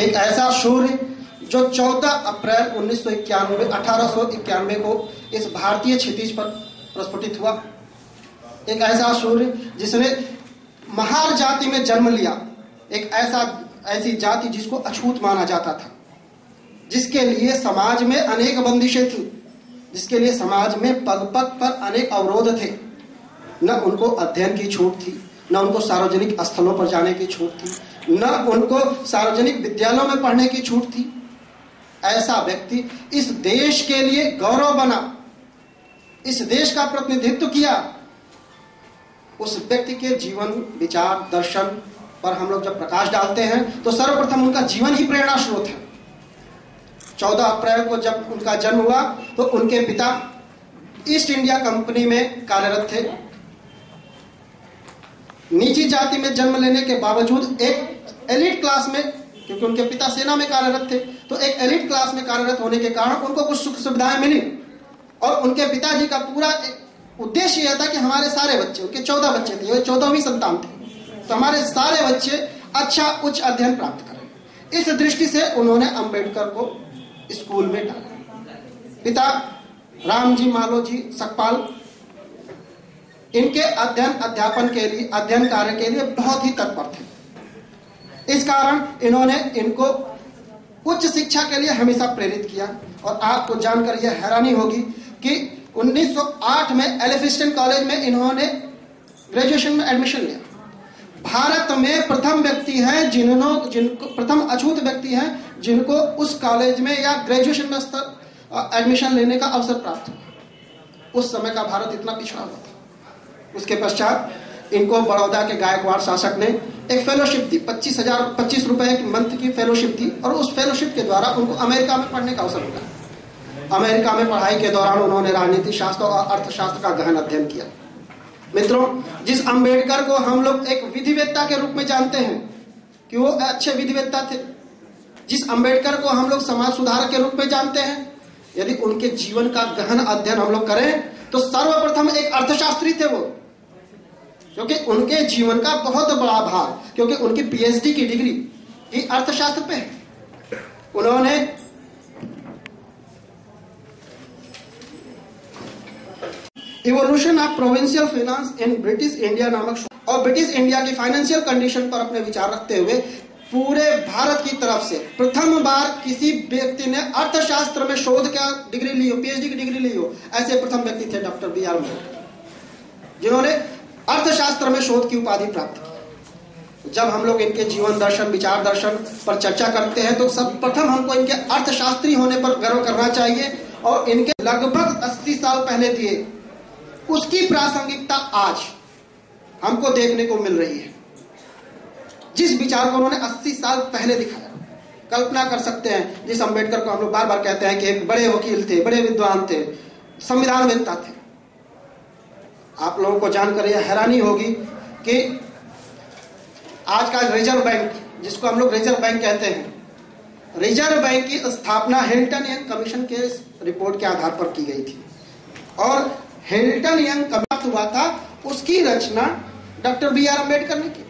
एक ऐसा सूर्य जो 14 अप्रैल 1891 को इस भारतीय क्षितिज पर प्रस्फुटित हुआ। एक ऐसा सूर्य जिसने महार जाति में जन्म लिया, एक ऐसी जाति जिसको अछूत माना जाता था, जिसके लिए समाज में अनेक बंदिशें थी, जिसके लिए समाज में पग पग पर अनेक अवरोध थे। न उनको अध्ययन की छूट थी, न उनको सार्वजनिक स्थलों पर जाने की छूट थी, न उनको सार्वजनिक विद्यालयों में पढ़ने की छूट थी। ऐसा व्यक्ति इस देश के लिए गौरव बना, इस देश का प्रतिनिधित्व किया। उस व्यक्ति के जीवन, विचार, दर्शन पर हम लोग जब प्रकाश डालते हैं तो सर्वप्रथम उनका जीवन ही प्रेरणा स्रोत है। 14 अप्रैल को जब उनका जन्म हुआ तो उनके पिता ईस्ट इंडिया कंपनी में कार्यरत थे। नीची जाति में जन्म लेने के बावजूद एक एलिट क्लास में, क्योंकि उनके पिता सेना में कार्यरत थे, तो एक एलिट क्लास में कार्यरत होने के कारण उनको कुछ सुख सुविधाएं मिली। और उनके पिताजी का पूरा उद्देश्य यह था कि हमारे सारे बच्चे, उनके 14 बच्चे थे, वे 14वीं संतान थे, तो हमारे सारे बच्चे अच्छा उच्च अध्ययन प्राप्त करें। इस दृष्टि से उन्होंने अंबेडकर को स्कूल में डाला। पिता रामजी मालोजी सकपाल इनके अध्ययन कार्य के लिए बहुत ही तत्पर थे। इस कारण इन्होंने इनको उच्च शिक्षा के लिए हमेशा प्रेरित किया। और आपको जानकर यह हैरानी होगी कि 1908 में एलिफिंस्टन कॉलेज में इन्होंने ग्रेजुएशन में एडमिशन लिया। भारत में प्रथम व्यक्ति हैं जिनको प्रथम अछूत व्यक्ति हैं जिनको उस कॉलेज में या ग्रेजुएशन में एडमिशन लेने का अवसर प्राप्त हुआ। उस समय का भारत इतना पिछड़ा हुआ था। उसके पश्चात इनको बड़ौदा के गायकवाड़ शासक ने एक फेलोशिप दी, 25 रुपए की मंथ की फेलोशिप दी, और उस फेलोशिप के द्वारा उनको अमेरिका में पढ़ने का अवसर मिला। अमेरिका में पढ़ाई के दौरान उन्होंने राजनीति शास्त्र और अर्थशास्त्र का गहन अध्ययन किया। मित्रों, जिस अंबेडकर को हम लोग एक विधिवेत्ता के रूप में जानते हैं कि वो अच्छे विधिवेत्ता थे, जिस अंबेडकर को हम लोग समाज सुधारक के रूप में जानते हैं, यदि उनके जीवन का गहन अध्ययन हम लोग करें तो सर्वप्रथम एक अर्थशास्त्री थे वो, क्योंकि उनके जीवन का बहुत बड़ा भाग, क्योंकि उनकी पीएचडी की डिग्री ही अर्थशास्त्र पे है। उन्होंने evolution of provincial finance in British India नामक और ब्रिटिश इंडिया की फाइनेंशियल कंडीशन पर अपने विचार रखते हुए पूरे भारत की तरफ से प्रथम बार किसी व्यक्ति ने अर्थशास्त्र में शोध का डिग्री ली हो, पीएचडी की डिग्री ली हो, ऐसे प्रथम व्यक्ति थे डॉक्टर B.R. अम्बेडकर, जिन्होंने अर्थशास्त्र में शोध की उपाधि प्राप्त की। जब हम लोग इनके जीवन दर्शन, विचार दर्शन पर चर्चा करते हैं तो सर्वप्रथम हमको इनके अर्थशास्त्री होने पर गर्व करना चाहिए, और इनके लगभग 80 साल पहले दिए उसकी प्रासंगिकता आज हमको देखने को मिल रही है। जिस विचार को उन्होंने 80 साल पहले दिखाया, कल्पना कर सकते हैं, जिस अंबेडकर को हम लोग बार बार कहते हैं कि एक बड़े वकील थे, बड़े विद्वान थे, संविधानवेत्ता थे। आप लोगों को जानकर यह हैरानी होगी कि आज का रिजर्व बैंक, जिसको हम लोग रिजर्व बैंक कहते हैं, रिजर्व बैंक की स्थापना हिल्टन यंग कमीशन के रिपोर्ट के आधार पर की गई थी, और हिल्टन यंग कमीशन हुआ था, उसकी रचना डॉक्टर B.R. अम्बेडकर ने की।